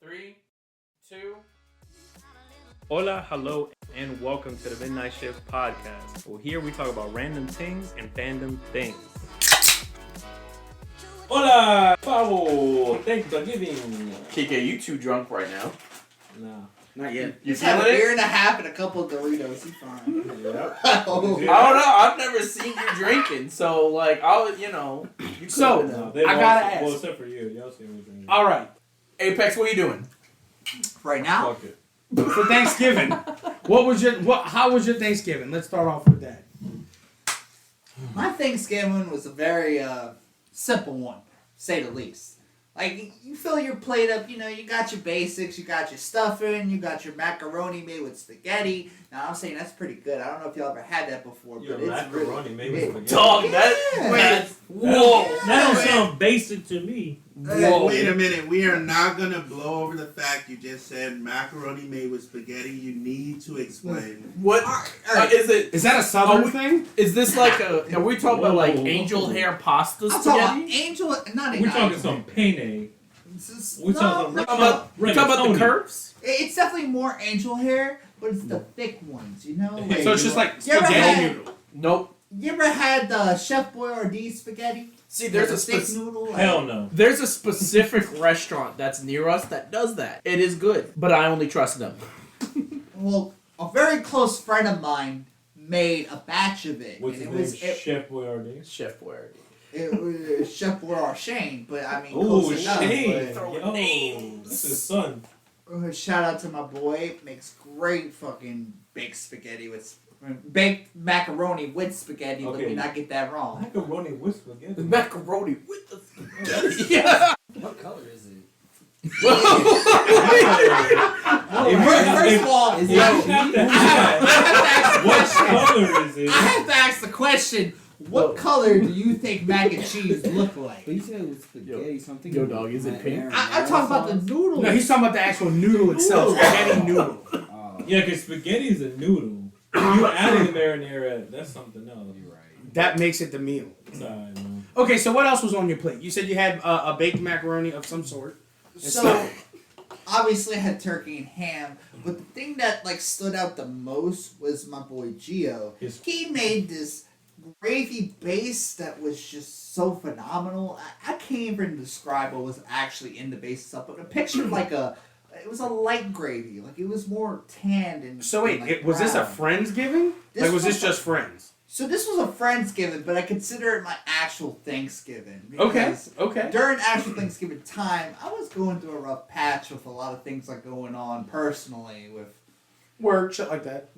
3, 2. Hola, hello, and welcome to the Midnight Shift podcast. Well, here we talk about random things and fandom things. Hola, Pavo. Thanksgiving. KiKe, you too drunk right now. No, not yet. You Just had a feeling beer it? and a half and a couple of Doritos. He's fine. Yep. I don't know. I've never seen you drinking, so like you So, I gotta ask. Well, except for you. Y'all see me drinking. All right, Apexx, what are you doing? Right now? Fuck it. for Thanksgiving, how was your Thanksgiving? Let's start off with that. My Thanksgiving was a very simple one, to say the least. Like, you fill your plate up, you got your basics, you got your stuffing, you got your macaroni made with spaghetti. Now, I'm saying that's pretty good. I don't know if y'all ever had that before, but it's macaroni really... made with spaghetti. Dog, Yeah. whoa. That don't sound basic to me. Whoa. Wait a minute. We are not going to blow over the fact you just said macaroni made with spaghetti. You need to explain. What is it? Is that a Southern thing? Is this like are we talking about like Whoa. angel hair pasta I'm talking about spaghetti? angel... Not We're talking angel. some penne. We're No, talking You talking about the curves? it's definitely more angel hair, but it's the thick ones, Like, So it's just like You ever spaghetti had- noodle. Nope. You ever had the Chef Boyardee spaghetti? See, there's Like a thick noodle. like- Hell no. There's a specific restaurant that's near us that does that. It is good, but I only trust them. Well, a very close friend of mine made a batch of it. What's and his it name? was Chef Boyardee. Chef Boyardee. it was Chef Boyardee, but I mean Ooh, close enough. Shane. Throw Yo, names. that's his son. But, shout out to my boy. Makes great fucking baked spaghetti with baked macaroni with spaghetti. Let Okay. me not get that wrong. Macaroni with spaghetti. The macaroni with the spaghetti. Yeah. What color is it? First of all, Is You it have to I have to What ask the question. color is it? I have to ask the question. What color do you think mac and cheese look like? But you said it was spaghetti, so I'm thinking. Yo, dog, is it pink? I talk about the noodles. No, he's talking about the actual noodle itself. Spaghetti noodle. Yeah, because spaghetti is a noodle. You adding a marinara, that's something else. You're right. That makes it the meal. Sorry, man. Okay, so what else was on your plate? You said you had a baked macaroni of some sort. So, obviously I had turkey and ham, but the thing that stood out the most was my boy Gio. He made this gravy base that was just so phenomenal. I can't even describe what was actually in the base itself, but a picture of it was a light gravy, it was more tanned and. So wait, and, was this a brown. Friendsgiving? This Was this was just friends? So this was a Friendsgiving, but I consider it my actual Thanksgiving. Okay, because okay. During actual Thanksgiving time, I was going through a rough patch with a lot of things going on personally with Word, shit like that.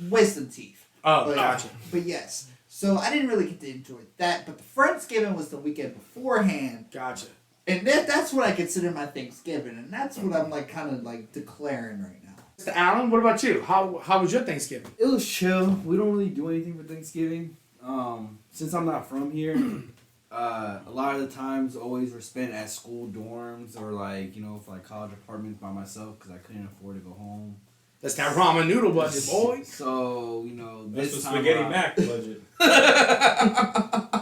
wisdom teeth. Oh, But, gotcha. But yes, so I didn't really get to enjoy that. But the Friendsgiving was the weekend beforehand, Gotcha. and that's what I consider my Thanksgiving, and that's what I'm kind of declaring right now. Mr. Allen, what about you? How was your Thanksgiving? It was chill. We don't really do anything for Thanksgiving. Since I'm not from here, a lot of the times always were spent at school dorms or for college apartments by myself because I couldn't afford to go home. That's that ramen noodle budget, boy. So That's this the time spaghetti around- mac budget.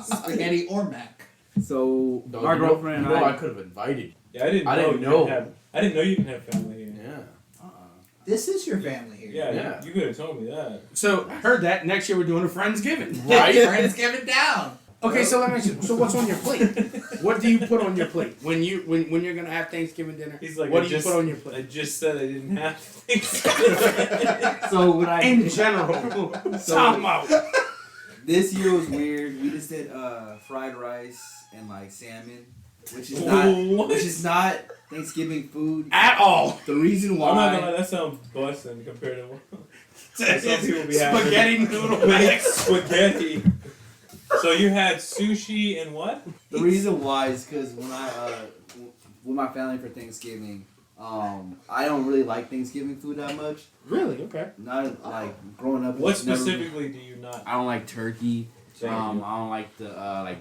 Spaghetti or mac. So Dog, my girlfriend and I I. could have invited you. Yeah, I didn't know. I didn't know you can have family here. Yeah. This is your family here. Yeah, Yeah. You could have told me that. So I heard that next year we're doing a Friendsgiving. Right? Friendsgiving down. Okay, so let me ask you. So what's on your plate? What do you put on your plate when you're gonna have Thanksgiving dinner? He's like, what I do you just- put on your I plate? just said I didn't have things. So when I In general, time out. This year was weird. We just did fried rice and salmon, which is not Thanksgiving food. At all. The reason why I'm not gonna lie, that sounds busting compared to what some people be having. Spaghetti noodle mix. Spaghetti. So you had sushi and what? the reason why is because when I with my family for Thanksgiving, I don't really like Thanksgiving food that much. Really? Okay. Not growing up. What it's never- specifically do you not? I don't like turkey. Thank I you. don't like the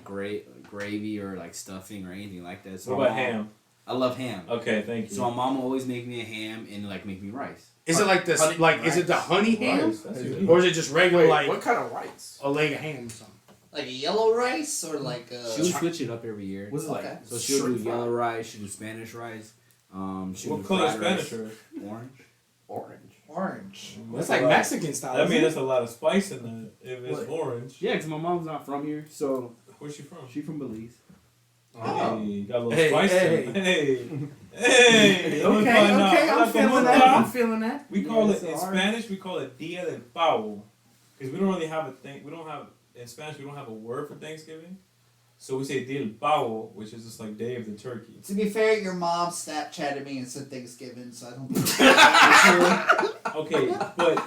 gravy or stuffing or anything like that. So What about ham? I love ham. Okay, thank you. So my mom will always make me a ham and make me rice. Is it like this? Honey Is it the honey ham, Rice, that's unique. or is it just regular what kind of rice? a leg of ham or something? Like a yellow rice or like a... She'll switch it up every year. Was it Okay. So she'll do yellow rice, she'll do Spanish rice. Shooting What color fried rice. Spanish are? Orange. Orange. That's like Mexican style. That means isn't there's a lot of spice in that. If it's What? orange. it? Yeah, because my mom's not from here, so Where's she from? She from Belize. Oh. Hey, got a little Hey, spice hey. in it. Hey. okay, Let's find out. okay, I'm Hola, feeling ¿cómo that. está? I'm feeling that. We call Yeah, it, in it's orange. Spanish, we call it Dia del Pavo. Because we don't really have a thing, in Spanish, we don't have a word for Thanksgiving. So we say Dia del Pavo, which is just like Day of the Turkey. To be fair, your mom Snapchatted me and said Thanksgiving, so I don't think that's Okay, but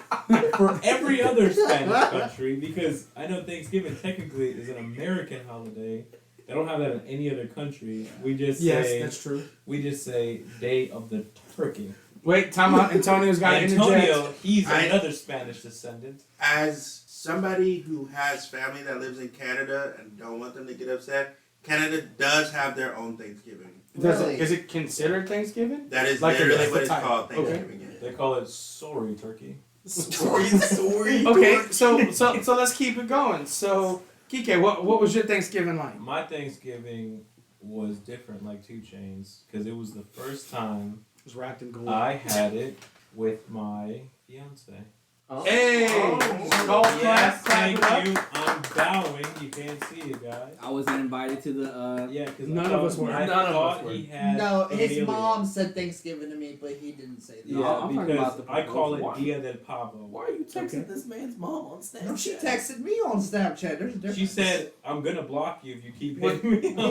for every other Spanish country, because I know Thanksgiving technically is an American holiday, they don't have that in any other country. We just say, that's true. we just say Day of the Turkey. Wait, time out. Antonio's got to interject. Antonio, he's another Spanish descendant. As somebody who has family that lives in Canada and don't want them to get upset, Canada does have their own Thanksgiving. Really? Is it considered Thanksgiving? That is Like literally the what it's type. called, Okay. Thanksgiving. Yeah. They call it sorry turkey. Sorry. Okay, so let's keep it going. So, KiKe, what was your Thanksgiving like? My Thanksgiving was different, like 2 Chainz, because it was the first time It was wrapped in gold. I had it with my fiance. Hey! Golf Yes, clap, clap it up. thank you. I'm bowing. You can't see it, guys. I wasn't invited to the. Yeah, because None of us were. I None of thought us were. he had. No, his Amelia. mom said Thanksgiving to me, but he didn't say that. Yeah, No, I'm talking because about the I call it proposal. Dia del Pavo. Why are you texting Okay. this man's mom on Snapchat? No, she texted me on Snapchat. There's a difference. She said, "I'm gonna block you if you keep What- hitting me."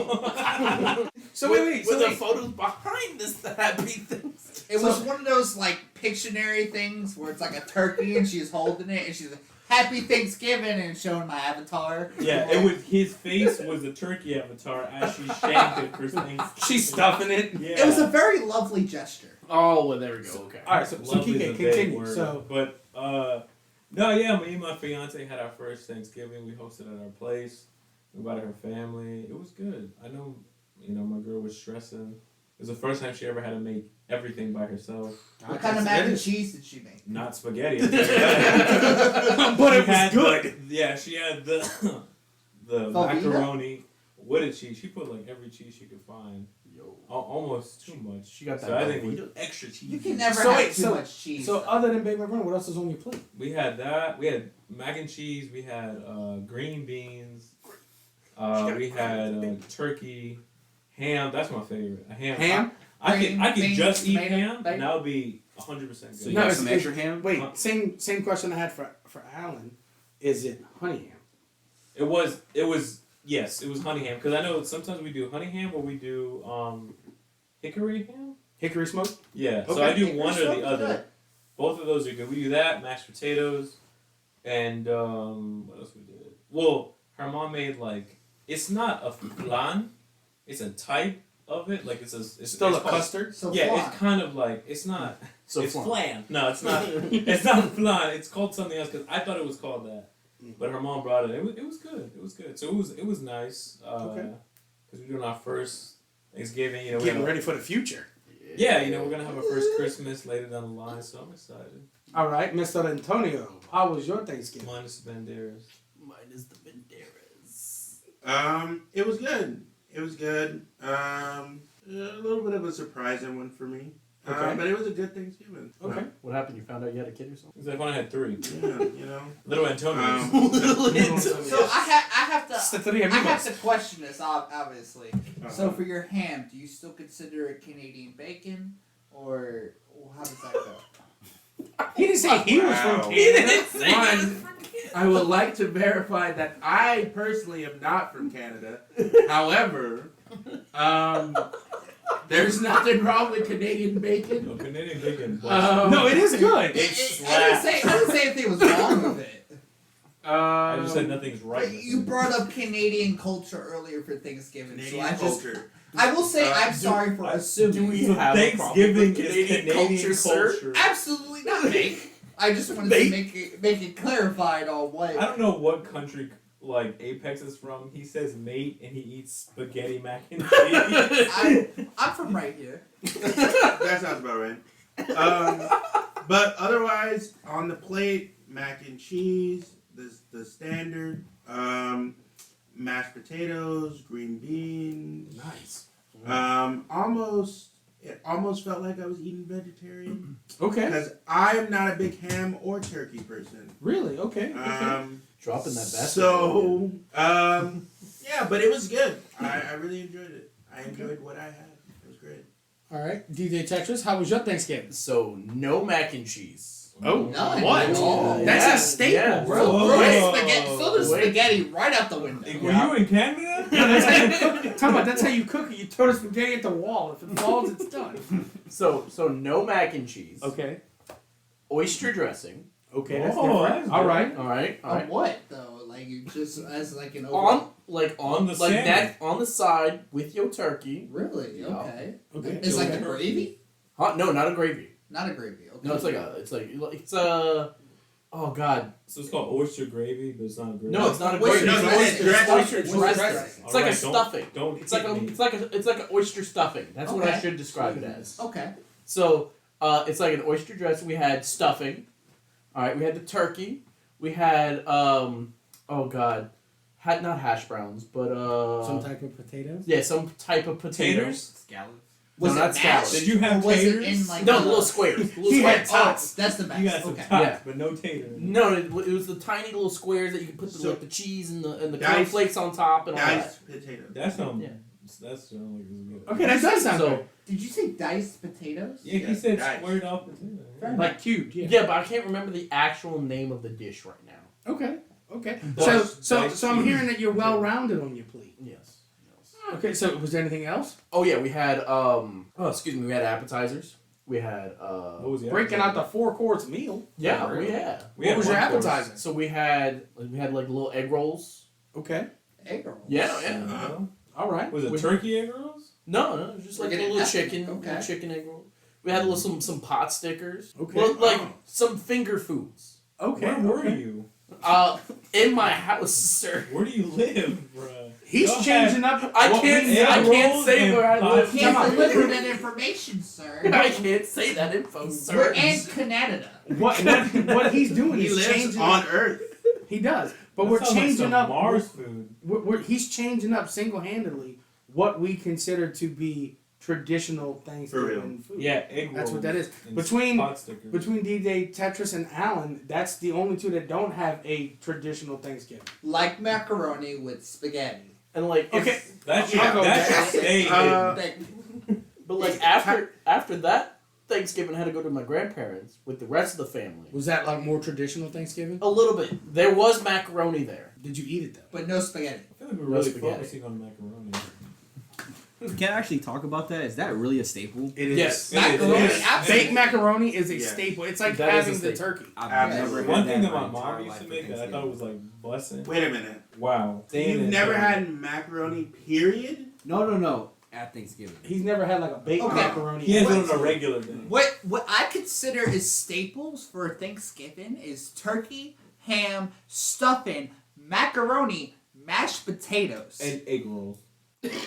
So wait. With the photos behind this happy things. It was one of those like Pictionary things where it's like a turkey and she's holding it and she's like, "Happy Thanksgiving" and showing my avatar. Yeah, it was his face was a turkey avatar as she shanked it for things. She's stuffing it. Yeah. It was a very lovely gesture. Oh, well, there we go. Okay. All right, so Lovely is KiKe, a vague continue. word. So, But no, yeah, me and my fiance had our first Thanksgiving. We hosted at our place. We invited her family. It was good. I know, my girl was stressing. It was the first time she ever had to make everything by herself. What kind of mac and cheese did she make? Not spaghetti. I'll tell you that. But She it was had good. she had the Velveeta? macaroni with a cheese. She put like every cheese she could find. Yo. Almost too much. She got that. So I think it was Velveeta. extra cheese. You can never So have wait, too so- much cheese. So other than baked macaroni, what else is on your plate? We had that. We had mac and cheese. We had green beans. We had turkey, ham. That's my favorite. A ham. Ham? I Green could beans, just eat tomato, ham, bacon. and that would be 100% good. So you No, got it's- some extra ham? Wait, same question I had for Alan. Is it honey ham? It was yes, it was honey ham because I know sometimes we do honey ham or we do hickory ham. Hickory smoked? Yeah, so Okay. I do Hickory one or smoked the is other. good. Both of those are good. We do that, mashed potatoes, and what else we did? Well, her mom made like it's not a flan, it's a type of it. Like it's Still it's a called- custard? So Yeah, flan. it's kind of like it's not. So it's flan. flan. No, it's not. It's not flan. It's called something else because I thought it was called that. But her mom brought it. It was good. It was good. So it was nice. Okay. Because we're doing our first Thanksgiving. You know, Getting ready for the future. yeah, we're gonna have our first Christmas later down the line. So I'm excited. All right, Mr. Antonio, how was your Thanksgiving? Minus Banderas. Mine is the Banderas. It was good. It was good. A little bit of a surprising one for me. Okay. But it was a good Thanksgiving. Okay. What happened? You found out you had a kid or something? It's like when I had 3. Yeah, Little Antonio. So I have It's the to three I have amigos. to question this obviously. So for your ham, do you still consider it Canadian bacon, or how does that go? He didn't say he was from Wow. Canada. One, I would like to verify that I personally am not from Canada. However, there's nothing wrong with Canadian bacon. No, Canadian bacon. No, it is good. I didn't say anything was wrong with it. I just said nothing's right. But you brought up Canadian culture earlier for Thanksgiving, Canadian so culture. I will say I'm sorry for assuming. do we So have a Thanksgiving problem with is Canadian culture, sir? culture. Absolutely not fake. I just wanted to make it clarified on what. I don't know what country like Apexx is from. He says mate and he eats spaghetti mac and cheese. I'm from right here. That sounds about right. But otherwise, on the plate, mac and cheese, the standard, mashed potatoes, green beans. Nice. Almost it almost felt like I was eating vegetarian. Okay. Because I'm not a big ham or turkey person. Really? Okay. Dropping that basket. So, yeah, but it was good. I really enjoyed it. I enjoyed what I had. It was great. All right. DJ Tetris, how was your Thanksgiving? So no mac and cheese. Oh, None. what? Oh, That's yeah, a staple, yeah. bro. Whoa. So there's Wait. spaghetti right out the window. Were you in Canada? No, that's how you cook. Talk about that's how you cook it. You throw the spaghetti at the wall. If it falls, it's done. So no mac and cheese. Okay. Oyster dressing. Okay, that's Oh, different. that's All good. right. All right. All Of right. what though? Like you just as like an On On the like salmon. that on the side with your turkey. Really? Yeah. Okay. Okay. It's like okay. a gravy? Huh? No, not a gravy. Not a gravy. Okay. No, it's a. Oh God. So it's called oyster gravy, but it's not gravy. No, it's not a Oyster gravy. It's dressing. oyster Oyster dressing. dressing. It's like a Alright, stuffing. Don't It's like hit me. it's like an oyster stuffing. That's what I Okay. should describe it as. Okay. So it's like an oyster dressing. We had stuffing. All right, we had the turkey. We had had not hash browns, but Some type of potatoes. yeah, some type of potatoes. Scallops. Was No, it not mashed? scallops. Did you have Or was taters? it in like No, a- little squares. Little He squares. had tots. Oh, that's the best. You got some okay. tots, Yeah. but no taters. No, it was the tiny little squares that you could put So- like the cheese and the Diced- cornflakes on top and all that. Diced potato. That sounds. Yeah. That sounds like it's good. Okay, that does sound So- good. Did you say diced potatoes? Yeah, he Yes, said nice. squared off potato. Fair enough. Like cubed. Yeah. Yeah, but I can't remember the actual name of the dish right now. Okay. Okay. Diced- So diced I'm cheese. hearing that you're well rounded on your plate. Yes. Okay. So was there anything else? Oh yeah, we had we had appetizers. We had What was the Breaking out the appetizer? 4-course meal. yeah, really? we had. We What had was your one course. appetizer? So we had like little egg rolls. Okay. Egg rolls. Yeah, yeah. Uh-huh. All right. Was it We- turkey egg rolls? No, it was just like We're a getting little ethnic, chicken, okay. little chicken egg roll. We had a little some pot stickers. Okay. Well, like Oh. some finger foods. Okay. Where were okay. you? In my house, sir. Where do you live, bruh? He's Y'all changing had- up. I Well, can't. egg I can't rolls say and where I pot live. You Come can't on. deliver that information, sir. I can't say that info, sir. We're in Canada. What he's doing He is lives changing. on Earth. He does, but That we're sounds like changing some up. Mars food. He's changing up single-handedly what we consider to be traditional Thanksgiving food. Yeah, egg rolls. That's what that is. and Between pot stickers. between DJ Tetris and Alan, that's the only two that don't have a traditional Thanksgiving. Like macaroni with spaghetti. And like, if- Okay. That I'll go should with that. stay hidden. but like after that Thanksgiving, I had to go to my grandparents with the rest of the family. Was that like more traditional Thanksgiving? A little bit. There was macaroni there. Did you eat it though? But no spaghetti. I feel like we're No really spaghetti. focusing on macaroni. We can't actually talk about that. Is that really a staple? It is. Yes. Macaroni, Yes. absolutely. Baked macaroni is a Yeah. staple. It's like That is having a the staple. turkey. I've Absolutely. never One had thing that my my entire mom used life to for make that I Thanksgiving. thought was like blessing. Wait a minute. Wow. You've never had macaroni, period? No. At Thanksgiving. He's never had like a baked Okay. macaroni. He has it What- on a regular day. What I consider is staples for Thanksgiving is turkey, ham, stuffing, macaroni, mashed potatoes, And egg rolls.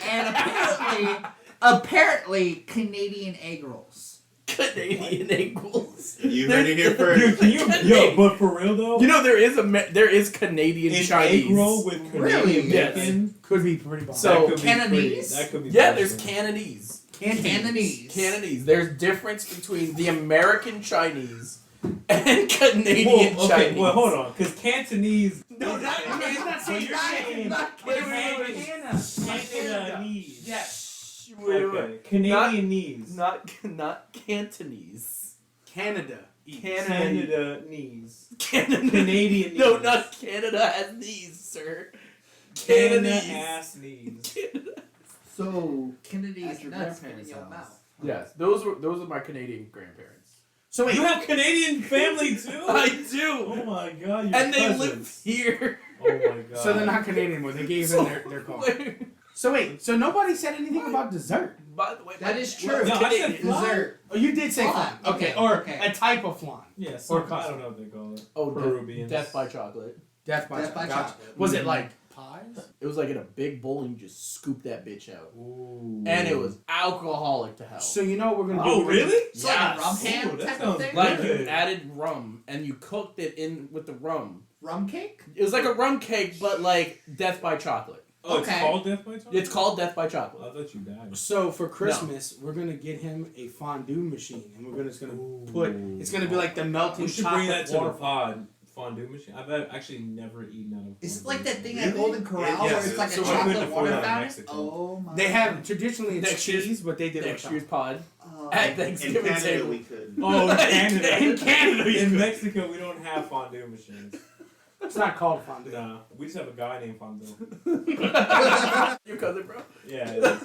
and apparently Canadian egg rolls. Canadian egg rolls. You heard it here first. Dude, can you? Yo, but for real though, You know there is Canadian an Chinese. egg roll with Canadian Really? bacon. Could be pretty bomb. So- That could be Cantonese? pretty- That could be. Yeah, there's blessing. Cantonese. Cantonese. Cantonese. There's difference between the American Chinese and Canadian Whoa, okay, Chinese. well, hold on, because Cantonese. No, is- not- it's not So saying you're not- saying not Wait, wait, wait. Cantonese. Yes. Okay. Canadian knees. Not Cantonese. Canada. Canada knees. Canada. Canadian No, knees. not Canada has these, sir. Canada Cantonese. ass knees. So Canadian At your nuts in grandparents' your house. mouth. Yes, those are my Canadian grandparents. So wait, You have Canadian family too? I Oh do. my god, you're And they cousins. live here. Oh my god. so they're not Canadian anymore. They gave them their call. So wait, so nobody said anything about dessert. By the way, That is true. No, I said flan. Dessert. Oh, you did say Flan. flan. Okay, Okay, or okay. a type of flan. Yeah, Or some, I custard. don't know what they call it. Oh, Peruvians. death by chocolate. Death by Death by chocolate. chocolate. Was it like pies? It was like in a big bowl and you just scoop that bitch out. Ooh. And it was alcoholic to hell. So you know what we're gonna do? Oh really? It's like a rum Yes. ham Ooh, that type of sounds thing. Like good. you added rum and you cooked it in with the rum. Rum cake? It was like a rum cake, but like death by chocolate. Oh, it's Okay. called Death by Chocolate? It's called Death by I Chocolate. thought you died. So for Christmas, we're gonna get him a fondue machine, and we're just gonna put. It's gonna be like the melting We should chocolate bring that to the waterfall. pod. Fondue machine. I've actually never eaten out of. Is it fondue like that machine. thing at Golden Corral Yes, where it's like so a we couldn't chocolate afford water that in fountain? Mexico. Oh my. They have traditionally it's Next year's- cheese, but they did it with Next year's chocolate. pod Oh. at In Thanksgiving Canada, table. we could. Oh, in Canada. In Canada, you In could. Mexico, we don't have fondue machines. It's not called fondue. Nah, we just have a guy named Fondue. Your cousin, bro. Yeah. It is.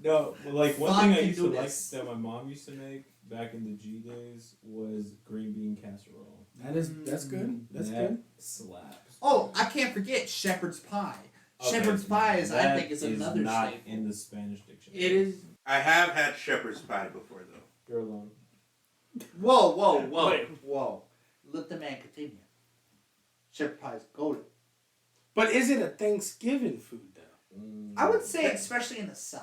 No, but like one thing I used to like Fondunas. that my mom used to make back in the G days was green bean casserole. That's good. That's That good. slaps. Oh, I can't forget shepherd's pie. Shepherd's pie is, I That think, is another not staple. in the Spanish dictionary. It is. I have had shepherd's pie before, though. You're alone. Whoa. Wait. Whoa. Let the man continue. Shepherd's pie is golden. But is it a Thanksgiving food though? I would say, especially in the South.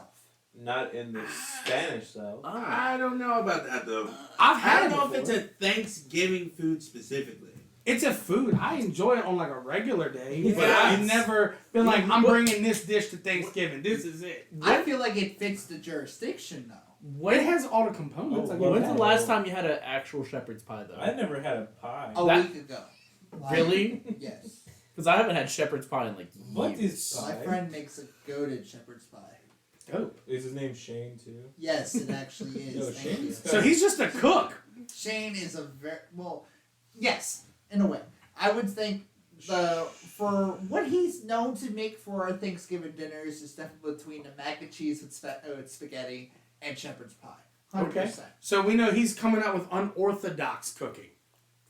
Not in the Spanish South. I don't know about that, though. I've I had don't it know if before. it's a Thanksgiving food specifically. It's a food. I enjoy it on like a regular day, but Yeah. I've never been like, I'm bringing this dish to Thanksgiving. This is it. I feel like it fits the jurisdiction, though. It has all the components. Oh, I well, get When's the that. last time you had an actual shepherd's pie, though? I never had a pie. A That- week ago. Really? Yes. Because I haven't had shepherd's pie in like What years. is My pie? friend makes a goated shepherd's pie. Dope. Is his name Shane too? Yes, it actually is. No, Thank you. Shane's So he's just a cook. Shane is a very well, yes, in a way. I would think for what he's known to make for our Thanksgiving dinners is definitely between the mac and cheese with spaghetti and shepherd's pie. 100%. Okay. So we know he's coming out with unorthodox cooking.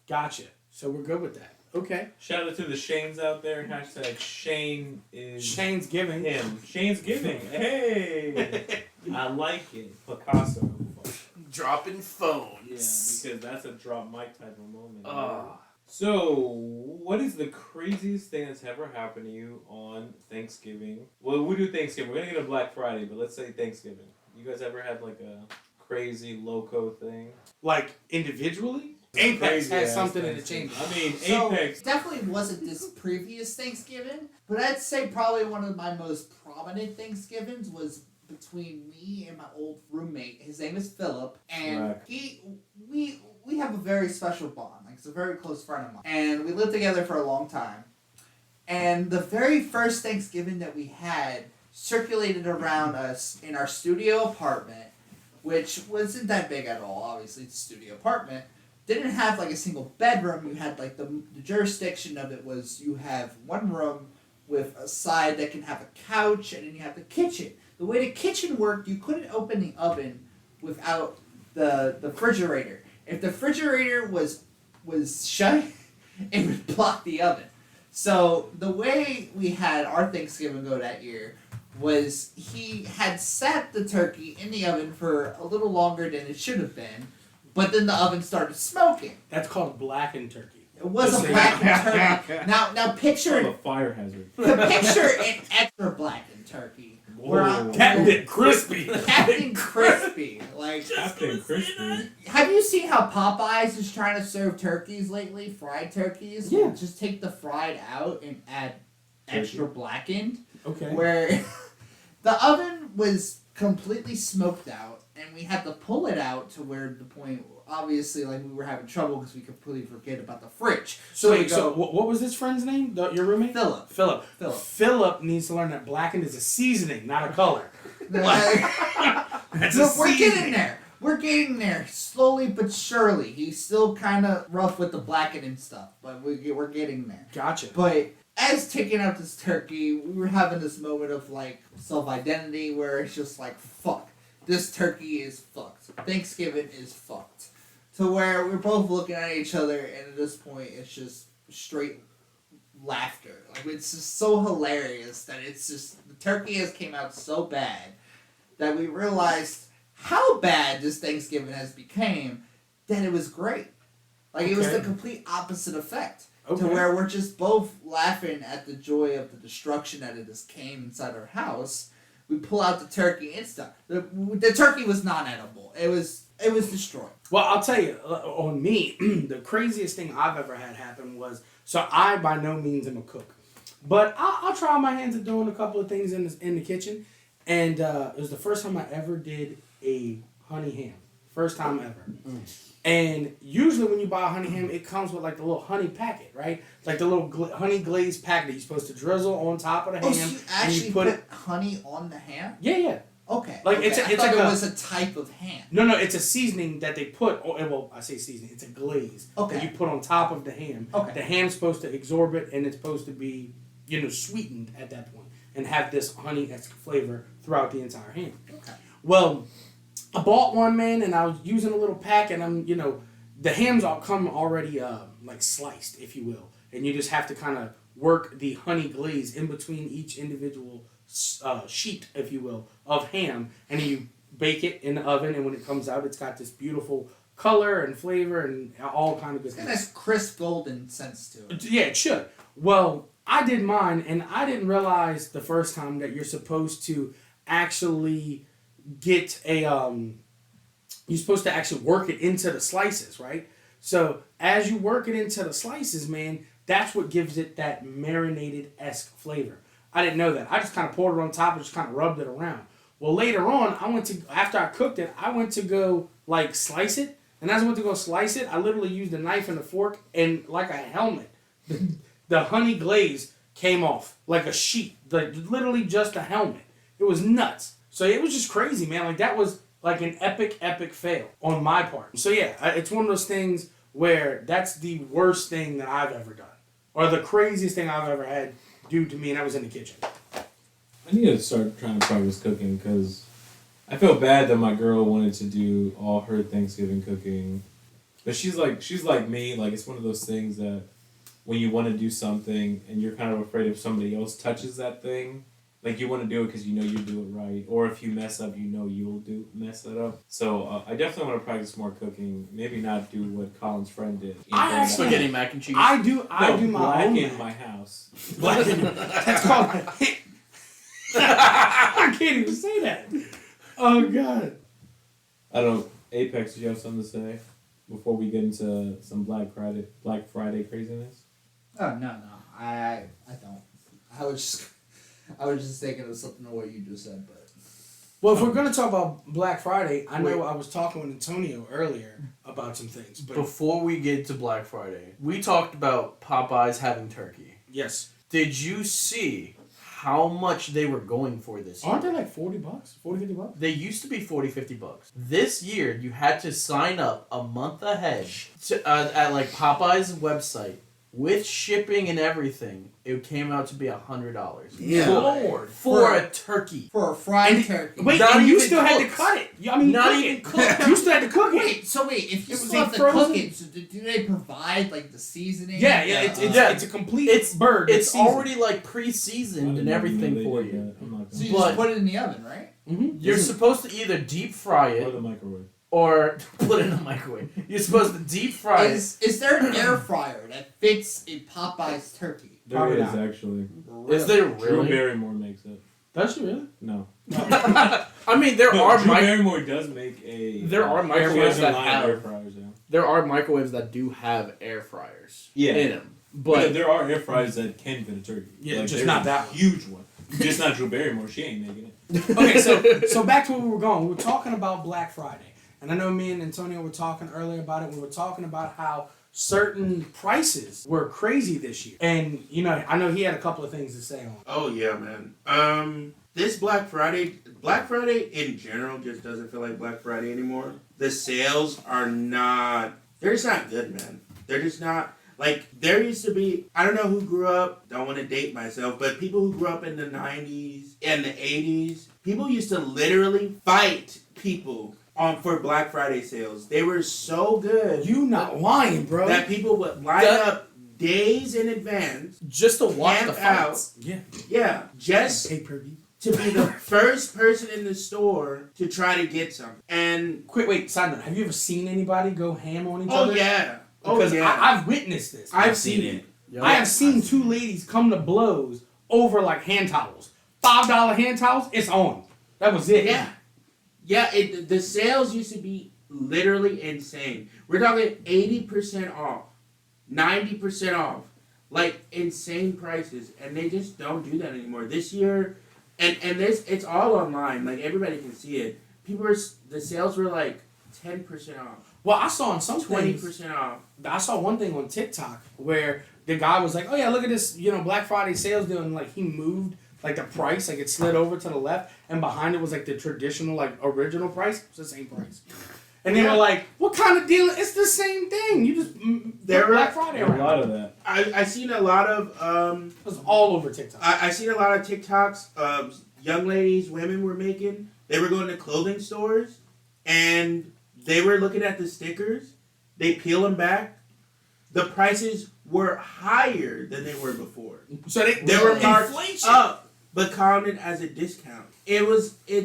Gotcha. So we're good with that. Okay. Shout out to the Shanes out there. Hashtag Shane is Shane's giving. him. Shane's giving. Hey, I like it. Picasso. Dropping phones. Yeah, because that's a drop mic type of moment. Ah. So, what is the craziest thing that's ever happened to you on Thanksgiving? Well, we do Thanksgiving. We're gonna get a Black Friday, but let's say Thanksgiving. You guys ever had like a crazy loco thing? Like individually? Apex has Crazy-ass something in the Thanksgiving. chamber. I mean, So, Apexx. definitely wasn't this previous Thanksgiving, but I'd say probably one of my most prominent Thanksgivings was between me and my old roommate. His name is Philip, and Right. we have a very special bond. Like, he's a very close friend of mine, and we lived together for a long time. And the very first Thanksgiving that we had circulated around us in our studio apartment, which wasn't that big at all. Obviously, it's a studio apartment. Didn't have like a single bedroom. You had like the jurisdiction of it was you have one room with a side that can have a couch, and then you have the kitchen. The way the kitchen worked, you couldn't open the oven without the refrigerator. If the refrigerator was shut, it would block the oven. So the way we had our Thanksgiving go that year was he had sat the turkey in the oven for a little longer than it should have been, but then the oven started smoking. That's called blackened turkey. It was a blackened turkey. Now picture Oh, a fire hazard. picture an extra blackened turkey. Where Whoa. Captain Crispy. Captain Crispy. Like, Captain Crispy. have you seen how Popeyes is trying to serve turkeys lately? Fried turkeys? Yeah. Just take the fried out and add extra blackened. Okay. Where the oven was completely smoked out, and we had to pull it out to where the point, obviously, like we were having trouble because we completely forget about the fridge. So we wait, go, so what was this friend's name? Your roommate? Philip. Philip. Philip. Philip needs to learn that blackened is a seasoning, not a color. That's No, a we're seasoning. getting there. We're getting there slowly but surely. He's still kind of rough with the blackening stuff, but we're getting there. Gotcha. But as taking out this turkey, we were having this moment of like self-identity where it's just like, fuck, this turkey is fucked. Thanksgiving is fucked. To where we're both looking at each other, and at this point, it's just straight laughter. Like, it's just so hilarious that it's just, the turkey has came out so bad that we realized how bad this Thanksgiving has become that it was great. Like, it was Okay. the complete opposite effect. Okay. To where we're just both laughing at the joy of the destruction that it just came inside our house. We pull out the turkey and stuff. The turkey was non-edible. It was destroyed. Well, I'll tell you, on me, the craziest thing I've ever had happen was, so I by no means am a cook, But I'll try my hands at doing a couple of things in the kitchen. And it was the first time I ever did a honey ham. First time ever. And usually when you buy a honey ham, it comes with like the little honey packet, right? Like the little honey glazed packet that you're supposed to drizzle on top of the ham. So you and actually you put honey on the ham? Yeah. Okay. Like okay. it's I thought like it was a type of ham. No, it's a seasoning that they put. Well, I say seasoning. It's a glaze Okay. that you put on top of the ham. Okay. The ham's supposed to absorb it, and it's supposed to be, sweetened at that point, and have this honey-esque flavor throughout the entire ham. Okay. Well, I bought one, man, and I was using a little pack, and I'm, the hams all come already like sliced, if you will, and you just have to kind of work the honey glaze in between each individual sheet, if you will, of ham, and then you bake it in the oven, and when it comes out, it's got this beautiful color and flavor and all kind of good It's got a things. nice crisp golden sense to it. Yeah, it should. Well, I did mine, and I didn't realize the first time that you're supposed to actually get you're supposed to actually work it into the slices, right? So as you work it into the slices, man, that's what gives it that marinated-esque flavor. I didn't know that. I just kind of poured it on top and just kind of rubbed it around. Well, later on, after I cooked it, I went to go, slice it. And as I went to go slice it, I literally used a knife and a fork, and like a helmet, the honey glaze came off like a sheet. Literally just a helmet. It was nuts. So it was just crazy, man. That was like an epic fail on my part. So yeah, it's one of those things where that's the worst thing that I've ever done. Or the craziest thing I've ever had do to me, and I was in the kitchen. I need to start trying to practice cooking because I feel bad that my girl wanted to do all her Thanksgiving cooking. But she's like me. It's one of those things that when you want to do something and you're kind of afraid if somebody else touches that thing, you want to do it because you do it right. Or if you mess up, you'll mess that up. So I definitely want to practice more cooking. Maybe not do what Colin's friend did. Spaghetti mac and cheese. I do my own. Black in my house. Black in that's called. I can't even say that. Oh God. I don't. Apexx, do you have something to say before we get into some Black Friday craziness? Oh no, I don't. I was just thinking of something of what you just said, but. Well, if we're gonna talk about Black Friday, I know I was talking with Antonio earlier about some things, but Before we get to Black Friday, we talked about Popeyes having turkey. yes, Did you see how much they were going for this year? aren't they like $40, $50? They used to be $40-$50. This year, you had to sign up a month ahead at Popeye's website with shipping and everything. It came out to be $100. Yeah. Lord, for a turkey. For a fried turkey. Wait, Not and you even still had to cooked. cut it. Not even cooked. You still had to cook it. Wait, if you It was still have to frozen? cook it, so do they provide the seasoning? Yeah, it's a complete bird. It's seasoned. already pre-seasoned and everything for you. So you But- just put it in the oven, right? Mm-hmm. You're supposed to either deep fry Or it the microwave. or put it in the microwave. You're supposed to deep fry it. Is there an air fryer that fits a Popeye's turkey? There Probably is not. actually. Is there Drew really? Barrymore makes it. Does she really? No. I mean, there are Drew Barrymore does make a. There are she microwaves has a that line of have- air fryers. Yeah. there are microwaves that do have air fryers Yeah. in them, But but there are air fryers that can fit a turkey. Yeah, just there's not a that one. huge one. Just not Drew Barrymore. She ain't making it. Okay, so back to where we were going. We were talking about Black Friday, and I know me and Antonio were talking earlier about it. We were talking about how certain prices were crazy this year, and I know he had a couple of things to say on it. Oh yeah, man. This Black Friday in general just doesn't feel like Black Friday anymore. The sales are not. They're just not good, man. They're just not. There used to be, I don't know who grew up, don't want to date myself, but people who grew up in the 90s and the 80s, people used to literally fight people for Black Friday sales. They were so good. You not lying, bro. That people would line up days in advance. just to watch the Camp out. fights. Yeah. Yeah, just Pay-per-view. to be the first person in the store to try to get something. And Wait, side note. Have you ever seen anybody go ham on each oh other? yeah, Because I've witnessed this. I've seen it. Yep. I have seen two ladies come to blows over hand towels. $5 hand towels, it's on. That was it. Yeah. The sales used to be literally insane. We're talking 80% off, 90% off. like insane prices, and they just don't do that anymore. This year, and this it's all online. Like everybody can see it. The sales were like 10% off. Well, I saw on some 20% off. I saw one thing on TikTok where the guy was like, "Oh yeah, look at this, Black Friday sales deal," and like he moved like the price, like it slid over to the left, and behind it was like the traditional, like original price. It's the same price. And they were like, "What kind of deal? It's the same thing. You just There were Black Friday A around." lot of that. I seen a lot of It was all over TikTok. I seen a lot of TikToks of young ladies, women were making. They were going to clothing stores, and they were looking at the stickers. They peel them back. The prices were higher than they were before. So They were marked up, but counted as a discount. It's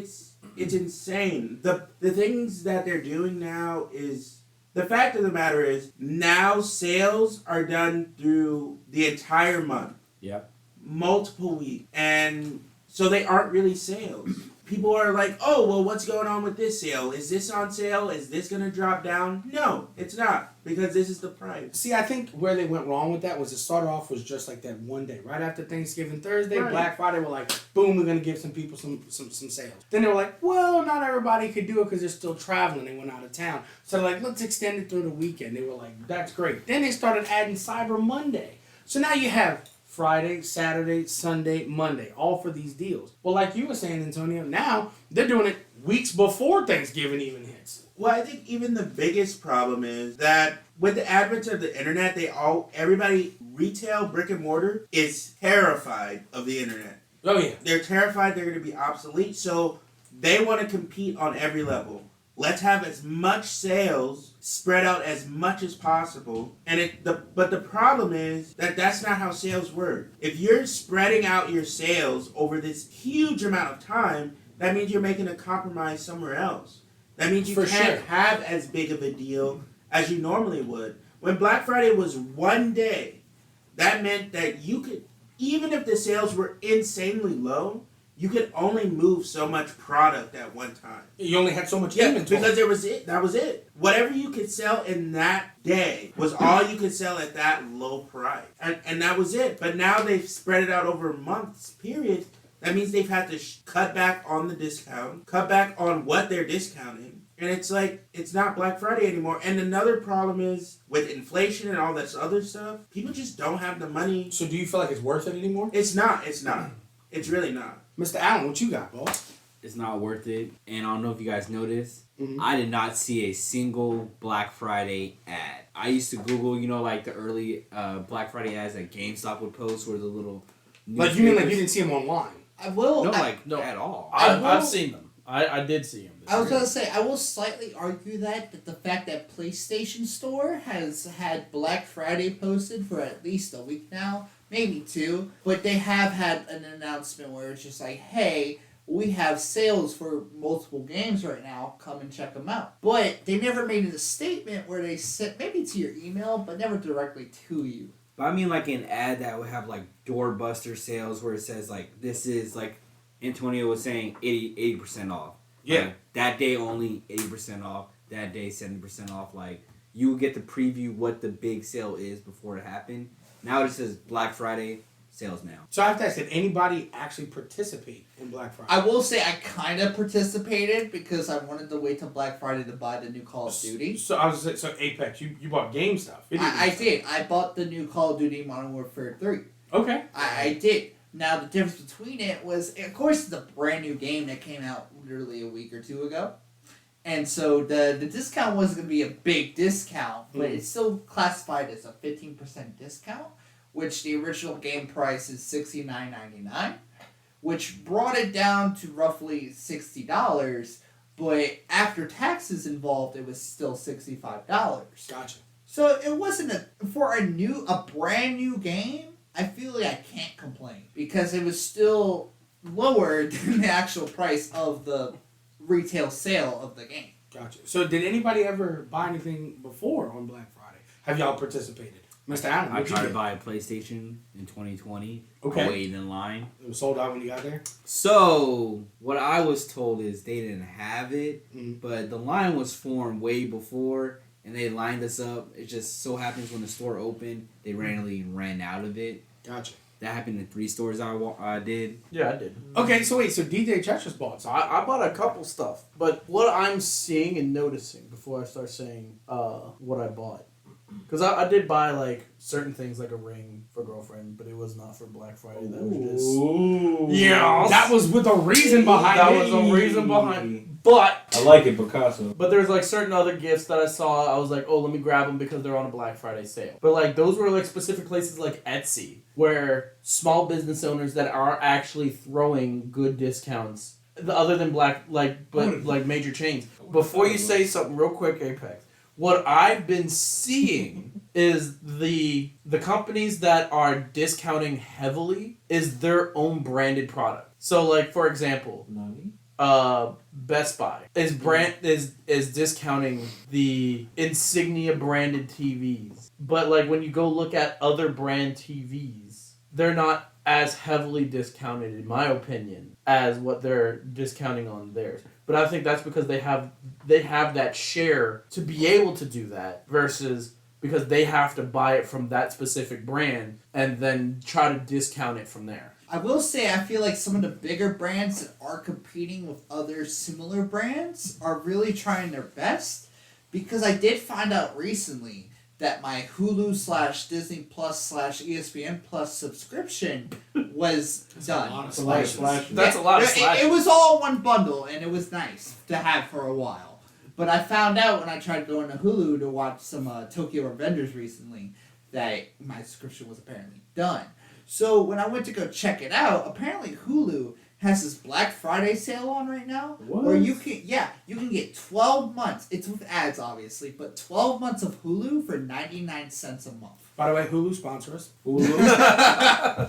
insane. The things that they're doing now is, the fact of the matter is, now sales are done through the entire month. Yep. Multiple weeks. And so they aren't really sales. People are like, oh, well, what's going on with this sale? Is this on sale? Is this going to drop down? No, it's not, because this is the price. See, I think where they went wrong with that was it started off was just like that one day. Right after Thanksgiving Thursday, Right. Black Friday, were like, boom, we're going to give some people some sales. Then they were like, well, not everybody could do it because they're still traveling. They went out of town. So they're like, let's extend it through the weekend. They were like, that's great. Then they started adding Cyber Monday. So now you have Friday, Saturday, Sunday, Monday, all for these deals. Well, like you were saying, Antonio, now they're doing it weeks before Thanksgiving even hits. Well, I think even the biggest problem is that with the advent of the internet, everybody, retail, brick and mortar, is terrified of the internet. Oh, yeah. They're terrified they're going to be obsolete, so they want to compete on every level. Let's have as much sales spread out as much as possible. But the problem is that that's not how sales work. If you're spreading out your sales over this huge amount of time, that means you're making a compromise somewhere else. That means you can't have as big of a deal as you normally would. When Black Friday was one day, that meant that you could, even if the sales were insanely low, you could only move so much product at one time. You only had so much inventory. Because that was it. Whatever you could sell in that day was all you could sell at that low price. And that was it. But now they've spread it out over months, period. That means they've had to cut back on the discount, cut back on what they're discounting. And it's like, it's not Black Friday anymore. And another problem is, with inflation and all this other stuff, people just don't have the money. So do you feel like it's worth it anymore? It's not. It's really not. Mr. Allen, what you got, boss? It's not worth it. And I don't know if you guys noticed, Mm-hmm. I did not see a single Black Friday ad. I used to Google, like the early Black Friday ads that GameStop would post, or the little Like, you mean like you didn't see them online? I will. No, no. at all. I've seen them. I did see them. I was going to say, I will slightly argue that the fact that PlayStation Store has had Black Friday posted for at least a week now, maybe two, but they have had an announcement where it's just like, hey, we have sales for multiple games right now, come and check them out. But they never made it a statement where they sent, maybe to your email, but never directly to you. But I mean like an ad that would have like doorbuster sales where it says like, this is like Antonio was saying 80% off. Yeah. Like, that day only 80% off. That day 70% off. Like, you get to preview what the big sale is before it happened. Now it just says Black Friday sales now. So I have to ask, did anybody actually participate in Black Friday? I will say I kind of participated because I wanted to wait till Black Friday to buy the new Call of Duty. So I was so Apexx, you bought game stuff. I did. I bought the new Call of Duty Modern Warfare 3. Okay. I did. Now, the difference between it was, of course, it's a brand new game that came out literally a week or two ago. And so the discount wasn't going to be a big discount, but it's still classified as a 15% discount, which the original game price is $69.99, which brought it down to roughly $60, but after taxes involved, it was still $65. Gotcha. So it wasn't for a brand new game. I feel like I can't complain because it was still lower than the actual price of the retail sale of the game. Gotcha. So did anybody ever buy anything before on Black Friday? Have y'all participated? Mr. Allen, I tried to buy a PlayStation in 2020. Okay. I waited in line. It was sold out when you got there? So, what I was told is they didn't have it, Mhm. but the line was formed way before, and they lined us up. It just so happens when the store opened, they randomly ran out of it. Gotcha. That happened in 3 stores I did. Yeah, I did. Okay, so wait, so DJ Tetris bought So something. I bought a couple stuff, but what I'm seeing and noticing before I start saying what I bought, because I did buy like certain things like a ring for girlfriend, but it was not for Black Friday. That was just Ooh. yeah. That was with a reason behind That it. was a reason behind it. But I like it, Picasso. But there's like certain other gifts that I saw. I was like, oh, let me grab them because they're on a Black Friday sale. But like those were like specific places like Etsy, where small business owners that are actually throwing good discounts, other than like major chains. Before you say something, real quick, Apexx, what I've been seeing is the companies that are discounting heavily is their own branded product. So like for example. Nani? Best Buy is discounting the Insignia branded TVs, but like when you go look at other brand TVs, they're not as heavily discounted, in my opinion, as what they're discounting on theirs. But I think that's because they have that share to be able to do that versus because they have to buy it from that specific brand and then try to discount it from there. I will say I feel like some of the bigger brands that are competing with other similar brands are really trying their best, because I did find out recently that my Hulu / Disney Plus / ESPN Plus subscription was done. That's a lot of slashes. That's a lot of It slashes. was all one bundle, and it was nice to have for a while. But I found out when I tried going to Hulu to watch some Tokyo Revengers recently that my subscription was apparently done. So when I went to go check it out, apparently Hulu has this Black Friday sale on right now. What? Where you can get 12 months. It's with ads, obviously, but 12 months of Hulu for 99 cents a month. By the way, Hulu sponsor us. Hulu.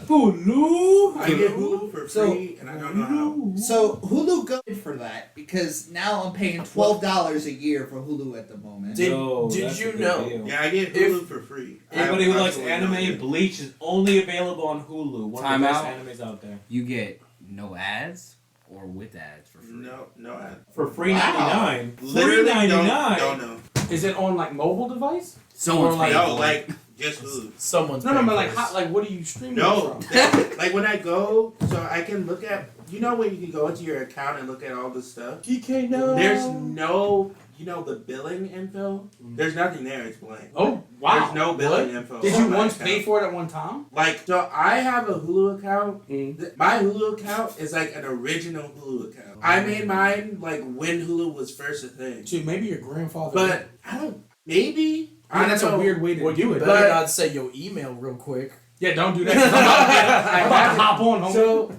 Hulu. I get Hulu for So- free, and I don't know how. So Hulu good for that, because now I'm paying $12 a year for Hulu at the moment. Did That's you a good know? deal. Yeah, I get If- Hulu for free. Anybody who likes Absolutely no anime, idea. Bleach is only available on Hulu. One Time of the best out. animes out there. You get no ads or with ads for free. No ad. For free Wow. $99. Literally Free $99. don't know. Is it on like mobile device? Someone's Or like- paying No, for it. like just Hulu. Someone's No, paying but for like, this. how, like, what are you streaming No, from? like when I go, so I can look at. You know when you can go into your account and look at all the stuff. KiKe, no. There's no, the billing info. There's nothing there. It's blank. Oh wow! There's no billing info. Did on you my once account. pay for it at one time? Like, so I have a Hulu account. Mm. My Hulu account is like an original Hulu account. I made mine like when Hulu was first a thing. Dude, maybe your grandfather. But I don't. Maybe. I mean, that's don't a know. weird way to Well, do you it. better but- not say your email real quick. Yeah, don't do that. 'Cause I'm about to hop on. Home. So,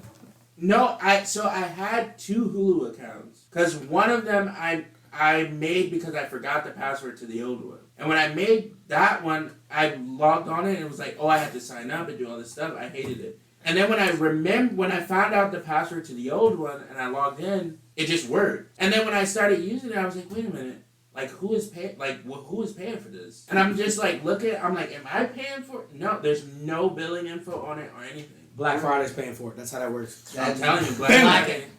no, I had 2 Hulu accounts because one of them I made because I forgot the password to the old one, and when I made that one, I logged on it and it was like, oh, I had to sign up and do all this stuff. I hated it. And then when I found out the password to the old one and I logged in, it just worked. And then when I started using it, I was like, wait a minute. Like, who is paying? Like, who is paying for this? And I'm just like, I'm like, am I paying for it? No, there's no billing info on it or anything. Black Friday's paying for it. That's how that works. I'm telling you,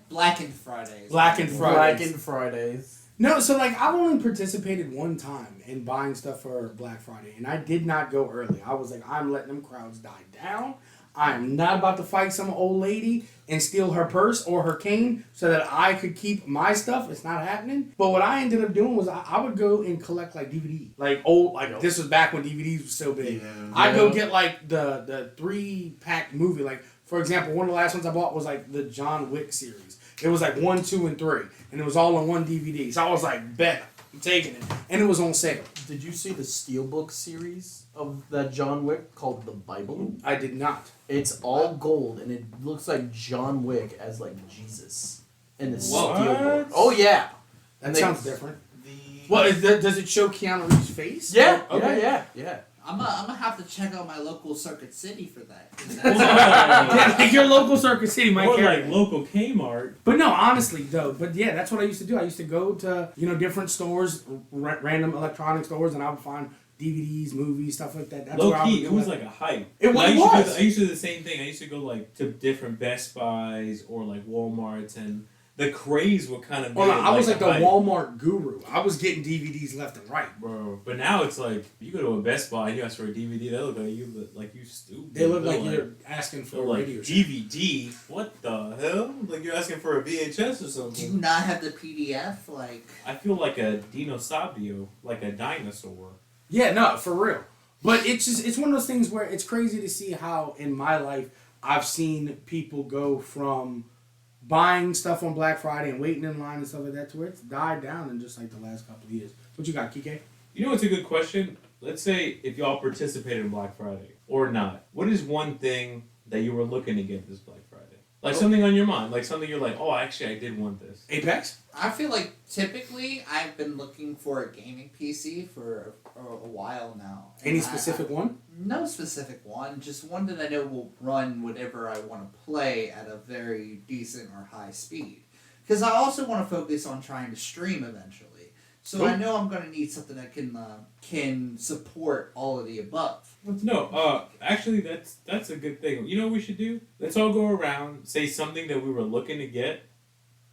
Blackened Fridays. Blackened Fridays. Blackened Fridays. No, so like I've only participated one time in buying stuff for Black Friday, and I did not go early. I was like, I'm letting them crowds die down. I am not about to fight some old lady and steal her purse or her cane so that I could keep my stuff. It's not happening. But what I ended up doing was I would go and collect like DVDs. Like old, like this was back when DVDs were so big. Yeah. I'd go get like the 3-pack movie. Like, for example, one of the last ones I bought was like the John Wick series. It was like 1, 2, and 3. And it was all on one DVD. So I was like, bet. I'm taking it. And it was on sale. Did you see the Steelbook series of that John Wick called The Bible? I did not. It's all gold and it looks like John Wick as like Jesus in the What? Steelbook. Oh yeah. That sounds different. The Well, does it show Keanu Reeves' face? Yeah. Okay. Yeah. I'm gonna have to check out my local Circuit City for that. Yeah, like your local Circuit City might Or carry like it. local Kmart. But no, honestly though, but yeah, that's what I used to do. I used to go to different stores, random electronic stores, and I would find DVDs, movies, stuff like that. That's Low where I would key, it go was at. like a hype. It I was. used to do the same thing. I used to go like to different Best Buys or like Walmarts and the craze would kind of. Oh no, I was like the hype. Walmart guru. I was getting DVDs left and right. Bro, but now it's like you go to a Best Buy and you ask for a DVD, they look like you stupid. They look They're like you're asking for they're a like radio show. DVD. What the hell? Like you're asking for a VHS or Do you something. not have the PDF? Like, I feel like a dinosaurio, like a dinosaur. Yeah, no, for real. But it's one of those things where it's crazy to see how in my life I've seen people go from buying stuff on Black Friday and waiting in line and stuff like that to where it's died down in just like the last couple of years. What you got, KiKe? You know what's a good question? Let's say if y'all participated in Black Friday or not, what is one thing that you were looking to get this Black Friday? Like something on your mind, like something you're like, oh, actually, I did want this. Apexx? I feel like typically I've been looking for a gaming PC for a while now. Any specific one? No specific one, just one that I know will run whatever I want to play at a very decent or high speed. Because I also want to focus on trying to stream eventually. So Cool. I know I'm going to need something that can support all of the above. No, actually, that's a good thing. You know what we should do? Let's all go around, say something that we were looking to get,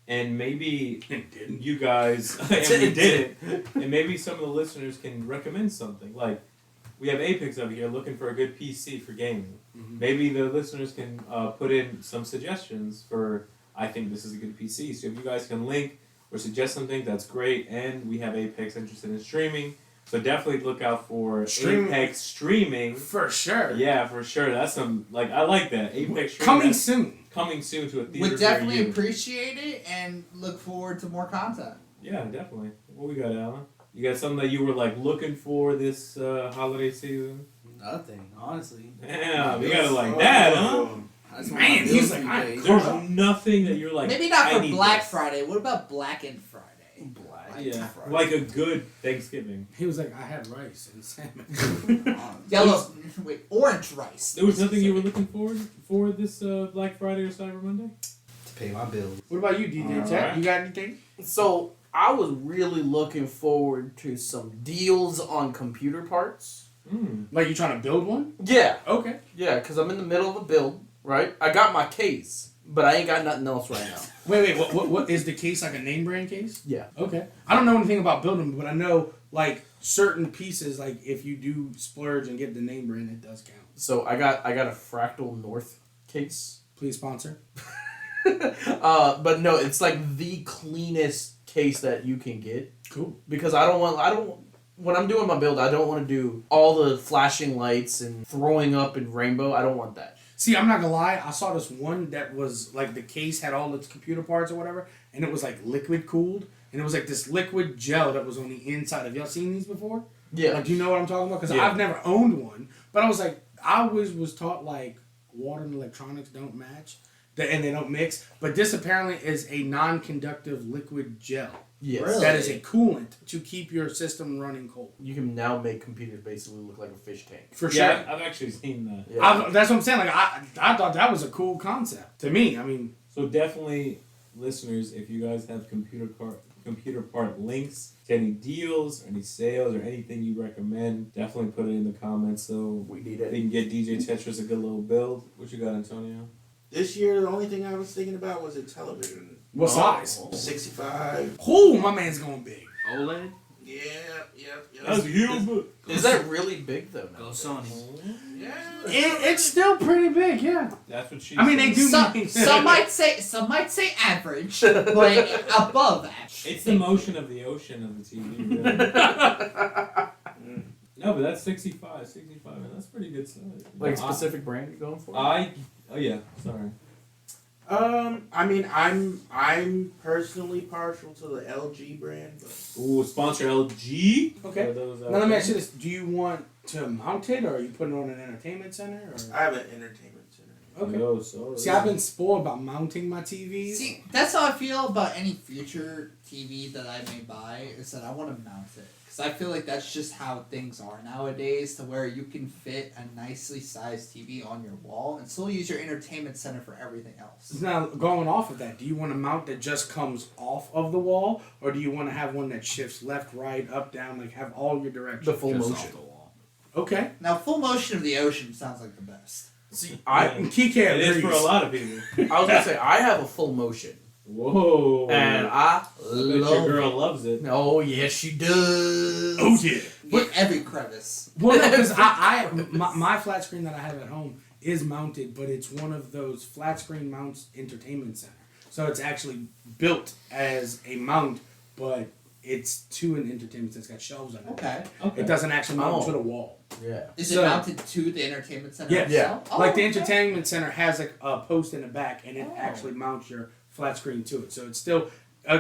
and maybe you guys, and we didn't, and maybe some of the listeners can recommend something. Like, we have Apexx over here looking for a good PC for gaming. Mm-hmm. Maybe the listeners can put in some suggestions for, I think this is a good PC. So if you guys can link or suggest something, that's great. And we have Apexx interested in streaming. So definitely look out for Apexx streaming. For sure. Yeah, for sure. That's some, like, I like that. Apexx streaming. Coming soon. Coming soon to a theater. Would definitely near you. appreciate it and look forward to more content. Yeah, definitely. What we got, Alan? You got something that you were, like, looking for this holiday season? Nothing, honestly. Damn, you got it like that, huh? That's Man, my he's bills like, these days. There's nothing that you're like, Maybe not I for need Black this. Friday. What about Blackened Friday? Yeah, Friday. like a good Thanksgiving. He was like, I had rice and salmon. Yellow, orange rice. There was nothing you were looking forward for this Black Friday or Cyber Monday? To pay my bills. What about you, DJ All Tech? right. You got anything? So I was really looking forward to some deals on computer parts. Like you trying to build one? Yeah, Okay. yeah, because I'm in the middle of a build, right? I got my case, but I ain't got nothing else right now. Wait, what is the case, like a name brand case? Yeah. Okay. I don't know anything about building, but I know like certain pieces, like if you do splurge and get the name brand, it does count. So I got a Fractal North case. Please sponsor. But no, it's like the cleanest case that you can get. Cool. Because when I'm doing my build, I don't want to do all the flashing lights and throwing up in rainbow. I don't want that. See, I'm not gonna lie. I saw this one that was like the case had all its computer parts or whatever, and it was like liquid cooled, and it was like this liquid gel that was on the inside. Have y'all seen these before? Yeah. Like, do you know what I'm talking about? Because Yeah. I've never owned one, but I was like, I always was taught like water and electronics don't match, and they don't mix. But this apparently is a non-conductive liquid gel. Yes. Really? That is a coolant to keep your system running cold. You can now make computers basically look like a fish tank. For sure. Yeah, I've actually seen that. Yeah. That's what I'm saying. Like I thought that was a cool concept to me. I mean, So definitely, listeners, if you guys have computer part links to any deals, any sales, or anything you recommend, definitely put it in the comments so We need we it. can get DJ Tetris a good little build. What you got, Antonio? This year, the only thing I was thinking about was a television. what size? 65. Oh, my man's going big. OLED? Yep. That's huge. Is that really big though? Go Now? Sony. Yeah. It's still pretty big, yeah. That's what she. I mean, they do. Some might say average, but above average. It's the motion of the ocean of the TV. Really. No, but that's 65, and that's pretty good size. Like specific brand you're going for? Oh yeah, sorry. I mean, I'm personally partial to the LG brand, but Ooh, sponsor LG. Okay. For those out Now let me there. ask you this: do you want to mount it, or are you putting it on an entertainment center? Or? I have an entertainment center. Okay. Yo, so See, I've been spoiled about mounting my TVs. See, that's how I feel about any future TV that I may buy, is that I want to mount it. Because I feel like that's just how things are nowadays, to where you can fit a nicely sized TV on your wall and still use your entertainment center for everything else. Now, going off of that, do you want a mount that just comes off of the wall, or do you want to have one that shifts left, right, up, down, like have all your directions? The full Just motion. off the wall. Okay. Now, full motion of the ocean sounds like the best. See, Yeah. KiKe It is agrees. for a lot of people. I was gonna say I have a full motion, Whoa. And I bet your love girl it. loves it. Oh yes, she does. Oh yeah. Get every crevice. Well, no, because my flat screen that I have at home is mounted, but it's one of those flat screen mounts entertainment center. So it's actually built as a mount, but it's to an entertainment center. It's got shelves on it. Okay. Okay. It doesn't actually mount Oh. to the wall. Yeah. Is it So- mounted to the entertainment center Yeah. itself? Oh, Like the okay. entertainment center has like a post in the back, and it Oh. actually mounts your flat screen to it. So it still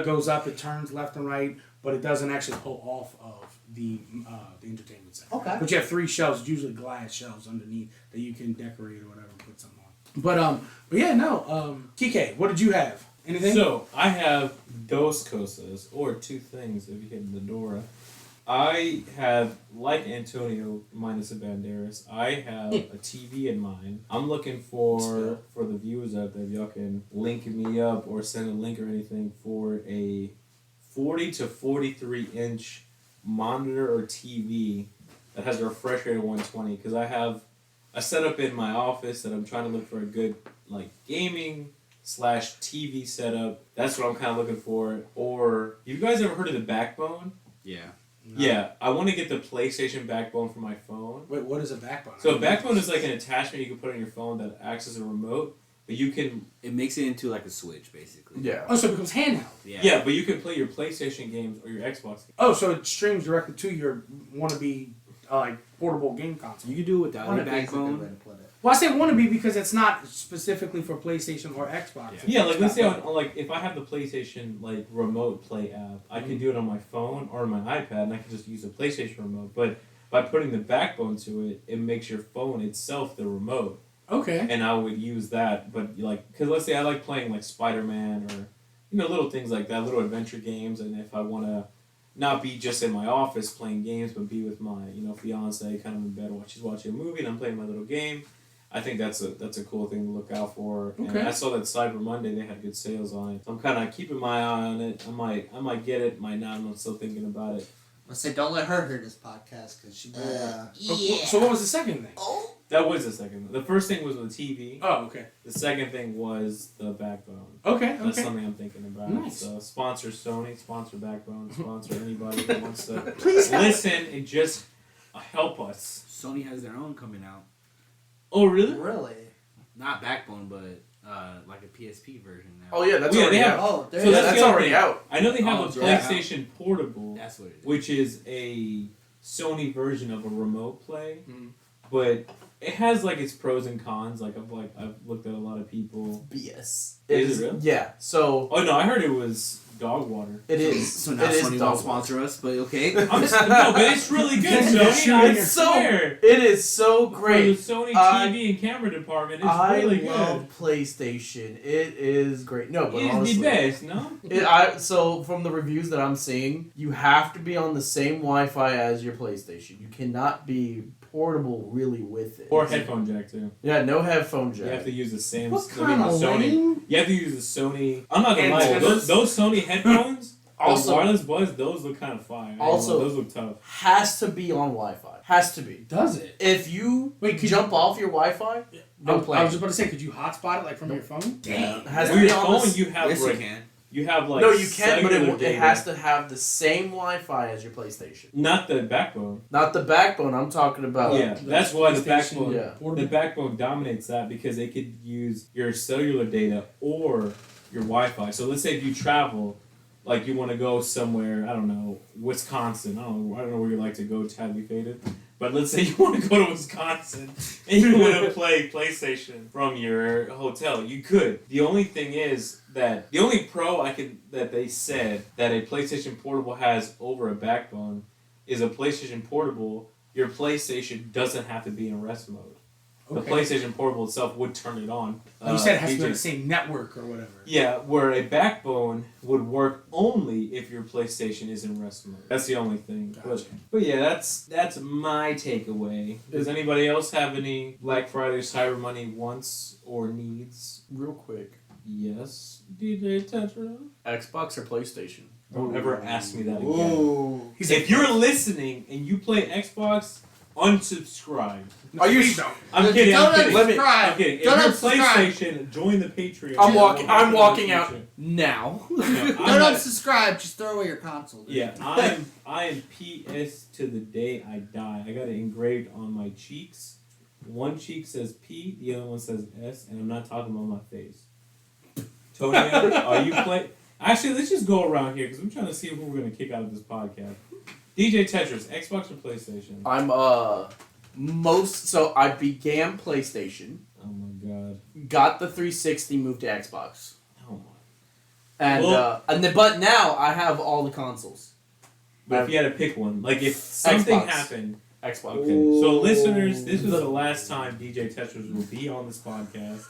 goes up, it turns left and right, but it doesn't actually pull off of the entertainment center. Okay. But you have 3 shelves, usually glass shelves underneath that you can decorate or whatever, and put something on. But yeah, no. KiKe, what did you have? Anything? So I have dos cosas, or 2 things if you hit the Dora. I have, like Antonio minus a Banderas, I have a TV in mind. I'm looking for the viewers out there, if y'all can link me up or send a link or anything for a 40 to 43 inch monitor or TV that has a refresh rate of 120, because I have a setup in my office that I'm trying to look for a good like gaming / TV setup. That's what I'm kind of looking for. Or you guys ever heard of the Backbone? Yeah. No. Yeah, I want to get the PlayStation Backbone for my phone. Wait, what is a backbone? So a Backbone is like an attachment you can put on your phone that acts as a remote, but you can It makes it into like a Switch, basically. Yeah. Oh, so it becomes handheld. yeah, but you can play your PlayStation games or your Xbox games. Oh, so it streams directly to your wannabe like portable game console. You can do it without a Wannabe is a good way backbone. to put it. Well, I say wannabe because it's not specifically for PlayStation or Xbox. Yeah, like let's say like if I have the PlayStation like remote play app, I can do it on my phone or my iPad, and I can just use the PlayStation remote. But by putting the Backbone to it, it makes your phone itself the remote, Okay. and I would use that. But like, because let's say I like playing like Spider-Man or little things like that, little adventure games, and if I want to not be just in my office playing games, but be with my fiance kind of in bed while she's watching a movie and I'm playing my little game. I think that's a cool thing to look out for. Okay. And I saw that Cyber Monday they had good sales on it. So I'm kind of keeping my eye on it. I might get it, might not. I'm still thinking about it. I say don't let her hear this podcast because she. So what was the second thing? Oh. That was the second one. The first thing was the TV. Oh, okay. The second thing was the Backbone. Okay. That's Okay. something I'm thinking about. Nice. So sponsor Sony, sponsor Backbone, sponsor anybody who wants to Please help. listen and just help us. Sony has their own coming out. Oh really? Really? Not Backbone, but like a PSP version now. Oh yeah, that's Yeah, already they have- out. Oh, there So you that's go. That's the other already thing. out. I know they have Oh, a yeah. PlayStation Portable, That's what it is. which is a Sony version of a remote play, Mhm. but it has like its pros and cons. I've looked at a lot of people. BS. Is it really? Yeah. So Oh no, I heard it was dog water. it is. So now it is Sony dog won't sponsor us, but okay. I'm just, no, but it's really good. Yes, Sony, I it's so swear. It is so great. For the Sony I- TV and camera department, it's I really love good. PlayStation. It is great. No, but It is honestly, the best, no? So from the reviews that I'm seeing, you have to be on the same Wi-Fi as your PlayStation. You cannot be portable really with it. Or headphone jack too. Yeah, no headphone jack. You have to use the same. What I kind mean, the of Sony. lame? You have to use the Sony. I'm not gonna lie. Antennas. Those Sony headphones, Also- the wireless buds, those look kind of fire. Also- those look tough. Has to be on Wi-Fi. Has to be. Does it? If you Wait, could jump off your Wi-Fi, I no was plan. just about to say, could you hotspot it like from your phone? It has With to be your on phone, this- you have Yes, like you can. you have like no, you can, but cellular it data. has to have the same Wi-Fi as your PlayStation. Not the backbone. Not the backbone. I'm talking about. Yeah, that's why the PlayStation, backbone. Yeah. The backbone dominates that because they could use your cellular data or your Wi-Fi. So let's say if you travel, like you want to go somewhere, I don't know, Wisconsin. I don't know where you like to go, TightlyFadded. But let's say you want to go to Wisconsin and you want to play PlayStation from your hotel. You could. The only thing is that the only pro that they said that a PlayStation Portable has over a backbone is a PlayStation Portable. Your PlayStation doesn't have to be in rest mode. The Okay. PlayStation Portable itself would turn it on. You said it has to be on DJ. the same network or whatever. Yeah, where a backbone would work only if your PlayStation is in rest mode. That's the only thing. Gotcha. But yeah, that's my takeaway. Does anybody else have any Black Friday Cyber Money wants or needs? Real quick, Yes, DJ Tetra. Xbox or PlayStation? Don't ever ask me that again. Ooh. He's If you're listening and you play Xbox Unsubscribe. Are you? I'm kidding. Don't I'm kidding. unsubscribe. I'm kidding. If Don't you're unsubscribe. PlayStation, join the Patreon. I'm walking out now. No, Don't unsubscribe. Just throw away your console. Dude. Yeah, I am PS to the day I die. I got it engraved on my cheeks. One cheek says P, the other one says S, and I'm not talking about my face. Tony, are you play? Actually, let's just go around here because I'm trying to see who we're gonna kick out of this podcast. DJ Tetris, Xbox or PlayStation? I'm so I began PlayStation, Oh my god. got the 360, moved to Xbox, Oh my. and but now I have all the consoles. But if you had to pick one, like if something Xbox. happened. Xbox. Okay, so listeners, this is the last time DJ Tetris will be on this podcast.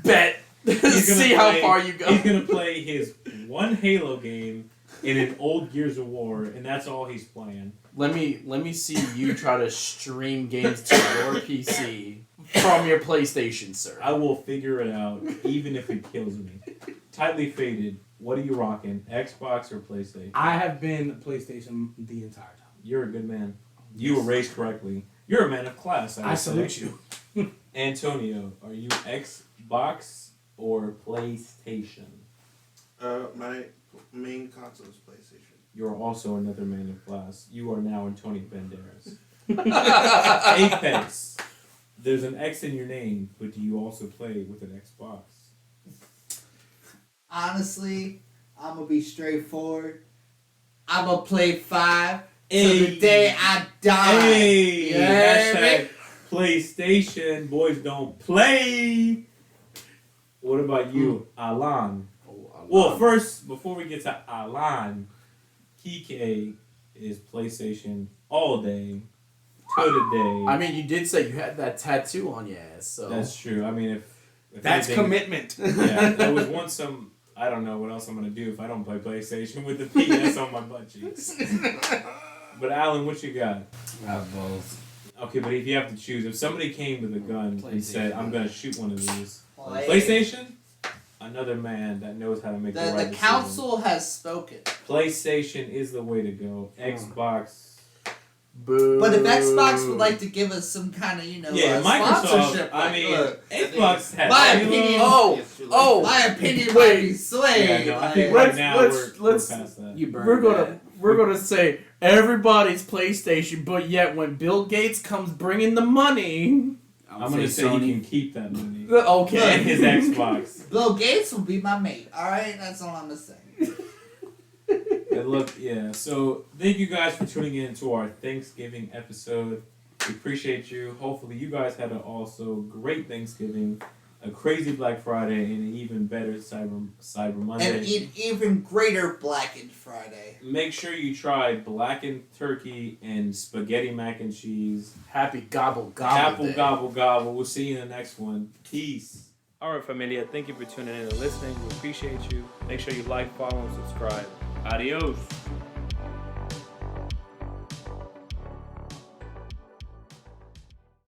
Bet. See how far you go. He's gonna play his one Halo game in an old Gears of War, and that's all he's playing. Let me see you try to stream games to your PC from your PlayStation, sir. I will figure it out, even if it kills me. Tightly Faded, what are you rocking? Xbox or PlayStation? I have been PlayStation the entire time. You're a good man. You were raised correctly. You're a man of class. I salute you. Antonio, are you Xbox or PlayStation? My main console is PlayStation. You're also another man of class. You are now Antonio Banderas. Apexx. There's an X in your name, but do you also play with an Xbox? Honestly, I'm gonna be straightforward. I'm gonna play 5 Hey. till the day I die. Hey! Yeah, Hashtag PlayStation. Boys don't play. What about you, Alan? Well, first, before we get to Alan, KiKe is PlayStation all day, to the day. I mean, you did say you had that tattoo on your ass, so That's true. I mean, if That's anything, commitment. Yeah, there was once I don't know what else I'm gonna do if I don't play PlayStation with the PS on my butt cheeks. But Alan, what you got? I have both. Okay, but if you have to choose, if somebody came with a gun and said, "I'm gonna shoot one of these," Play. PlayStation, another man that knows how to make the right The decision. council has spoken. PlayStation is the way to go. Xbox. boo. But if Xbox would like to give us some kind of, Microsoft. sponsorship, I like, mean, look, Xbox has. my Halo. opinion- Oh, my opinion Wait. might be swayed. Yeah, no, I like- think right Let's- now let's- we're let's- past that. You burned we're gonna say everybody's PlayStation, but yet when Bill Gates comes bringing the money, I'm gonna say Sony. he can keep that money okay. and his Xbox. Bill Gates will be my mate. All right, that's all I'm gonna say. And look, yeah. So thank you guys for tuning in to our Thanksgiving episode. We appreciate you. Hopefully, you guys had an also great Thanksgiving, a crazy Black Friday, and an even better Cyber Monday. And eat even greater Blackened Friday. Make sure you try blackened turkey and spaghetti mac and cheese. Happy gobble gobble. Apple day. gobble gobble. We'll see you in the next one. Peace. All right, familia. Thank you for tuning in and listening. We appreciate you. Make sure you like, follow, and subscribe. Adios.